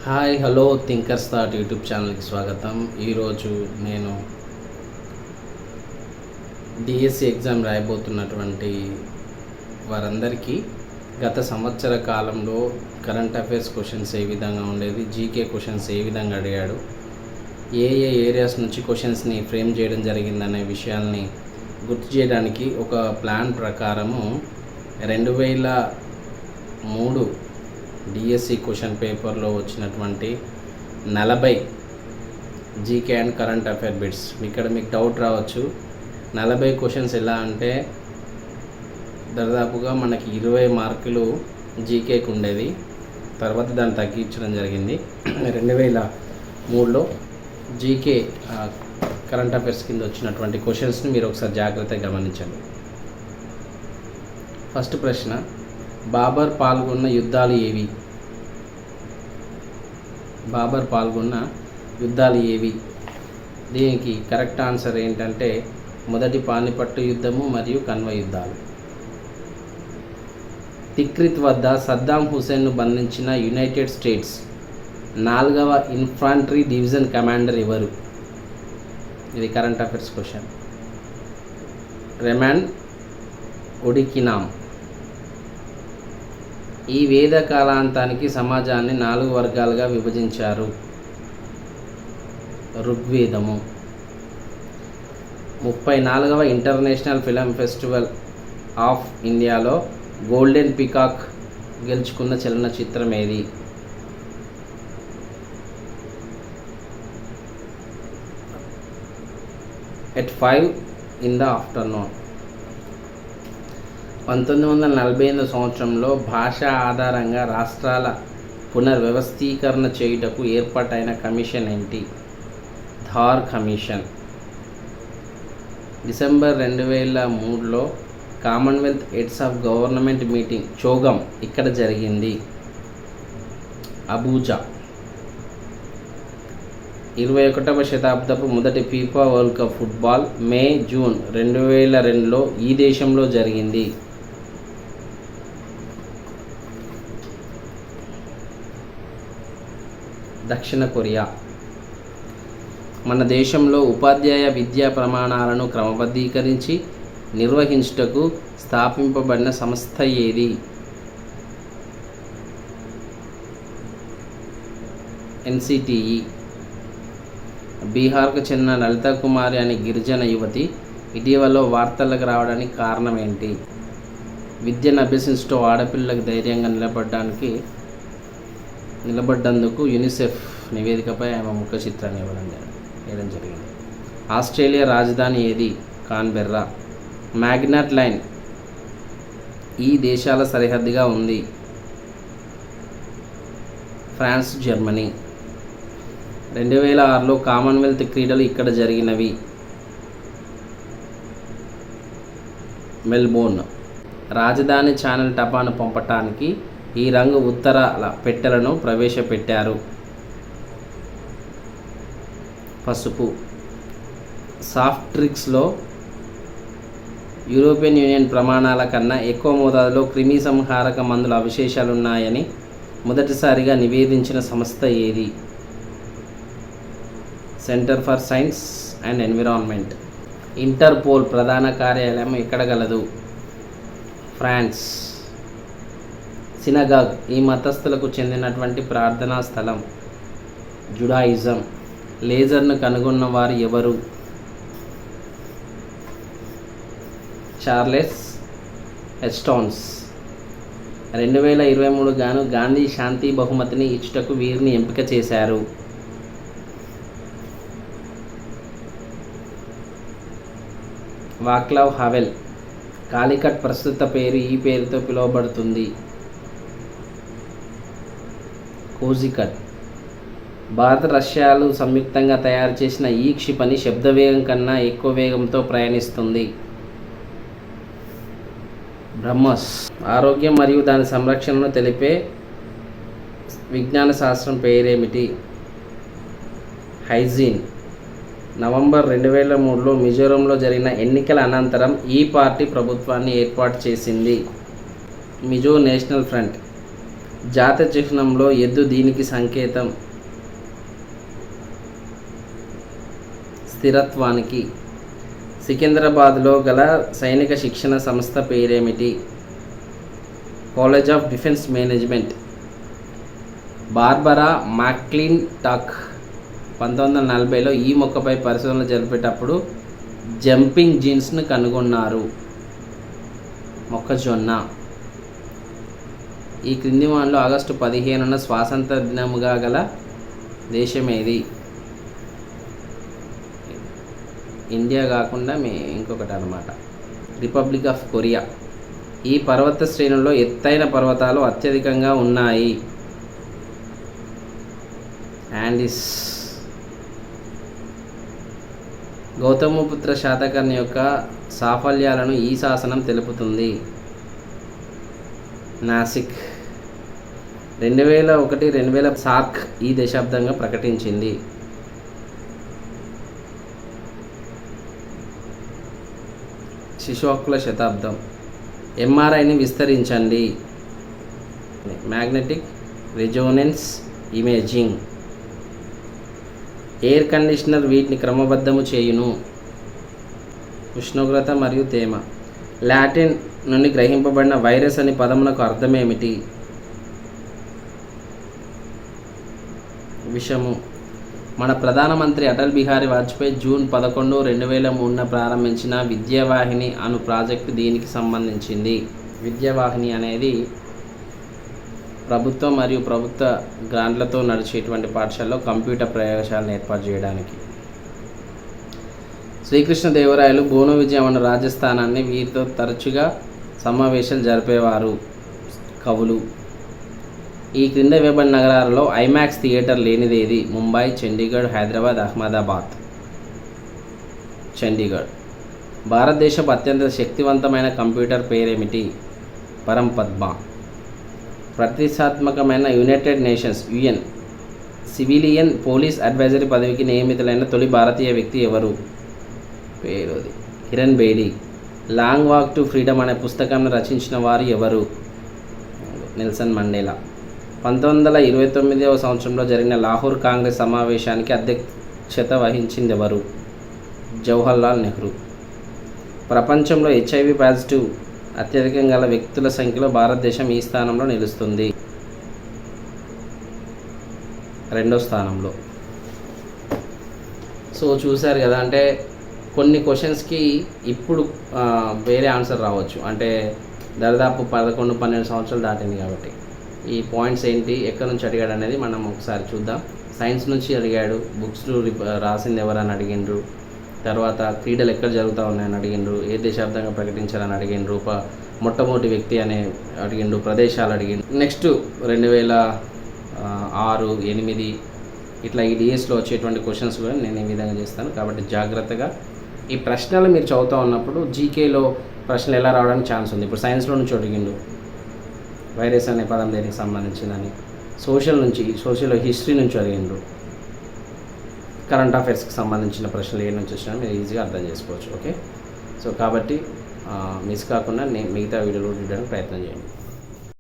Hi hello thinkers thought YouTube ఛానల్కి స్వాగతం. ఈరోజు నేను డిఎస్సి ఎగ్జామ్ రాయబోతున్నటువంటి వారందరికీ గత సంవత్సర కాలంలో కరెంట్ అఫైర్స్ క్వశ్చన్స్ ఏ విధంగా ఉండేది, జీకే క్వశ్చన్స్ ఏ విధంగా అడిగాడు, ఏ ఏరియాస్ నుంచి క్వశ్చన్స్ని ఫ్రేమ్ చేయడం జరిగిందనే విషయాల్ని గుర్తు చేయడానికి ఒక ప్లాన్ ప్రకారము 2003 డిఎస్సి క్వశ్చన్ పేపర్లో వచ్చినటువంటి 40 GK and current affair bits. ఇక్కడ మీకు డౌట్ రావచ్చు, 40 క్వశ్చన్స్ ఎలా అంటే దాదాపుగా మనకి 20 మార్కులు జీకేకి ఉండేది. తర్వాత దాన్ని తగ్గించడం జరిగింది. 2003లో జీకే కరెంట్ అఫైర్స్ కింద వచ్చినటువంటి క్వశ్చన్స్ని మీరు ఒకసారి జాగ్రత్తగా గమనించండి. ఫస్ట్ ప్రశ్న, బాబర్ పాల్గొన్న యుద్ధాలు ఏవి? బాబర్ పాల్గొన్న యుద్ధాలు ఏవి? దీనికి కరెక్ట్ ఆన్సర్ ఏంటంటే మొదటి పానిపట్టు యుద్ధము మరియు కన్వ యుద్ధాలు. తిక్రిత్ వద్ద సద్దాం హుసేన్ను బంధించిన యునైటెడ్ స్టేట్స్ 4వ ఇన్ఫాంట్రీ డివిజన్ కమాండర్ ఎవరు? ఇది కరెంట్ అఫైర్స్ క్వశ్చన్. రెమాన్ ఒడికినామ్. ఈ వేద కాలాంతానికి సమాజాన్ని 4 వర్గాలుగా విభజించారు. ఋగ్వేదము. 34వ ఇంటర్నేషనల్ ఫిల్మ్ ఫెస్టివల్ ఆఫ్ ఇండియాలో గోల్డెన్ పీకాక్ గెలుచుకున్న చలనచిత్రం ఏది? at 5 in the afternoon. 1948 సంవత్సరంలో భాష ఆధారంగా రాష్ట్రాల పునర్వ్యవస్థీకరణ చేయుటకు ఏర్పాటైన కమిషన్ ఏంటి? ధార్ కమిషన్. డిసెంబర్ 2003లో Commonwealth heads of government meeting CHOGM ఇక్కడ జరిగింది? అబూజా. 21వ శతాబ్దపు మొదటి FIFA world cup football May June 2002లో ఈ దేశంలో జరిగింది? దక్షిణ కొరియా. మన దేశంలో ఉపాధ్యాయ విద్యా ప్రమాణాలను క్రమబద్ధీకరించి నిర్వహించుటకు స్థాపింపబడిన సంస్థ ఏది? ఎన్సిటిఈ. బీహార్కు చెందిన లలిత కుమారి అనే గిరిజన యువతి ఇటీవల వార్తలకు రావడానికి కారణం ఏంటి? విద్యను అభ్యసించటం ఆడపిల్లలకు ధైర్యంగా నిలబడ్డందుకు యూనిసెఫ్ నివేదికపై ఆమె ముఖ చిత్రాన్ని వేయడం జరిగింది. ఆస్ట్రేలియా రాజధాని ఏది? కాన్బెర్రా. మ్యాగ్నెట్ లైన్ ఈ దేశాల సరిహద్దుగా ఉంది? France, Germany. 2006లో కామన్వెల్త్ క్రీడలు ఇక్కడ జరిగినవి? మెల్బోర్న్. రాజధాని ఛానల్ టపాను పంపటానికి ఈ రంగు ఉత్తరాల పెట్టెలను ప్రవేశపెట్టారు? పసుపు. సాఫ్ట్ డ్రింక్స్లో యూరోపియన్ యూనియన్ ప్రమాణాల కన్నా ఎక్కువ మోతాదులో క్రిమి సంహారక మందుల అవశేషాలున్నాయని మొదటిసారిగా నివేదించిన సంస్థ ఏది? Centre for science and environment. Interpole ప్రధాన కార్యాలయం ఎక్కడ గలదు? ఫ్రాన్స్. సినగాగ్ ఈ మతస్థులకు చెందినటువంటి ప్రార్థనా స్థలం? జుడాయిజం. లేజర్ను కనుగొన్న వారు ఎవరు? చార్లెస్ హెస్టోన్స్. 2023 గాను గాంధీ శాంతి బహుమతిని ఇచ్చుటకు వీరిని ఎంపిక చేశారు? వాక్లావ్ హావెల్. కాలికట్ ప్రస్తుత పేరు ఈ పేరుతో పిలువబడుతుంది? కోజికట్. భారత, రష్యాలు సంయుక్తంగా తయారు చేసిన ఈ క్షిపణి శబ్దవేగం కన్నా ఎక్కువ వేగంతో ప్రయాణిస్తుంది? బ్రహ్మోస్. ఆరోగ్యం మరియు దాని సంరక్షణను తెలిపే విజ్ఞాన శాస్త్రం పేరేమిటి? హైజీన్. నవంబర్ 2003లో మిజోరంలో జరిగిన ఎన్నికల అనంతరం ఈ పార్టీ ప్రభుత్వాన్ని ఏర్పాటు చేసింది? Mizo national front. జాత చిహ్నంలో ఎద్దు దీనికి సంకేతం. స్థిరత్వానికి. సికింద్రాబాద్లో గల సైనిక శిక్షణ సంస్థ పేరేమిటి? College of defence management. Barbara McClintock 1940లో ఈ మొక్కపై పరిశోధనలు జరిపేటప్పుడు జంపింగ్ జీన్స్ను కనుగొన్నారు. మొక్కజొన్న. ఈ క్రింది వానిలో ఆగస్టు 15న స్వాతంత్ర దినముగా గల దేశం ఏది? ఇండియా కాకుండా ఇంకొకటి అన్నమాట, రిపబ్లిక్ ఆఫ్ కొరియా. ఈ పర్వత శ్రేణుల్లో ఎత్తైన పర్వతాలు అత్యధికంగా ఉన్నాయి. యాండీస్. గౌతమపుత్ర శాతకర్ణి యొక్క సాఫల్యాలను ఈ శాసనం తెలుపుతుంది. నాసిక్. 2001-2000 సార్క్ ఈ దశాబ్దంగా ప్రకటించింది. శిశు హక్కుల శతాబ్దం. ఎంఆర్ఐని విస్తరించండి. Magnetic Resonance imaging. Air conditioner వీటిని క్రమబద్ధము చేయును. ఉష్ణోగ్రత మరియు తేమ. లాటిన్ నుండి గ్రహింపబడిన వైరస్ అనే పదమునకు అర్థమేమిటి? విషము. మన ప్రధానమంత్రి అటల్ బిహారీ వాజ్పేయి జూన్ 11, 2003న ప్రారంభించిన విద్యావాహిని అను ప్రాజెక్టు దీనికి సంబంధించింది. విద్యావాహిని అనేది ప్రభుత్వం మరియు ప్రభుత్వ గ్రాంట్లతో నడిచేటువంటి పాఠశాలలో కంప్యూటర్ ప్రయోగశాలను ఏర్పాటు చేయడానికి. శ్రీకృష్ణదేవరాయలు బోను విజయం అన్న రాజస్థానాన్ని వీరితో తరచుగా సమావేశాలు జరిపేవారు. కవులు. ఈ క్రింద ఇవ్వబడిన నగరాలలో ఐమాక్స్ థియేటర్ లేనిదేది? ముంబై, చండీగఢ్, హైదరాబాద్, అహ్మదాబాద్. చండీగఢ్. భారతదేశపు అత్యంత శక్తివంతమైన కంప్యూటర్ పేరేమిటి? పరంపద్మ. ప్రతిష్టాత్మకమైన United Nations UN civilian police advisory పదవికి నియమితులైన తొలి భారతీయ వ్యక్తి ఎవరు? పేరుది Kiran Bedi. Long walk to freedom అనే పుస్తకాన్ని రచించిన వారు ఎవరు? Nelson Mandela. 1929వ సంవత్సరంలో జరిగిన లాహోర్ కాంగ్రెస్ సమావేశానికి అధ్యక్షత వహించింది ఎవరు? జవహర్లాల్ నెహ్రూ. ప్రపంచంలో HIV పాజిటివ్ అత్యధికంగా గల వ్యక్తుల సంఖ్యలో భారతదేశం ఈ స్థానంలో నిలుస్తుంది. 2వ స్థానంలో. సో చూశారు కదా, అంటే కొన్ని క్వశ్చన్స్కి ఇప్పుడు వేరే ఆన్సర్ రావచ్చు. అంటే దాదాపు 11-12 సంవత్సరాలు దాటింది కాబట్టి ఈ పాయింట్స్ ఏంటి, ఎక్కడి నుంచి అడిగాడు అనేది మనం ఒకసారి చూద్దాం. సైన్స్ నుంచి అడిగాడు, బుక్స్ రాసింది ఎవరని అడిగిండ్రు, తర్వాత క్రీడలు ఎక్కడ జరుగుతూ ఉన్నాయని అడిగిండ్రు, ఏ దశాబ్దంగా ప్రకటించాలని అడిగిండ్రు, మొట్టమొదటి వ్యక్తి అనే అడిగిండ్రు, ప్రదేశాలు అడిగిండ్రు. నెక్స్ట్ 2006, 2008 ఇట్లా ఈ డిఎస్లో వచ్చేటువంటి క్వశ్చన్స్ కూడా నేను ఈ విధంగా చేస్తాను. కాబట్టి జాగ్రత్తగా ఈ ప్రశ్నలు మీరు చదువుతూ ఉన్నప్పుడు జీకేలో ప్రశ్నలు ఎలా రావడానికి ఛాన్స్ ఉంది. ఇప్పుడు సైన్స్లో నుంచి అడిగిండు వైరస్ అనే పదం దేనికి సంబంధించిందని, సోషల్ హిస్టరీ నుంచి అడిగిండ్రు, కరెంట్ అఫైర్స్కి సంబంధించిన ప్రశ్నలు ఏ నుంచి వచ్చినా మీరు ఈజీగా అర్థం చేసుకోవచ్చు. ఓకే, సో కాబట్టి మిస్ కాకుండా మిగతా వీడియోలు చూడడానికి ప్రయత్నం చేయండి.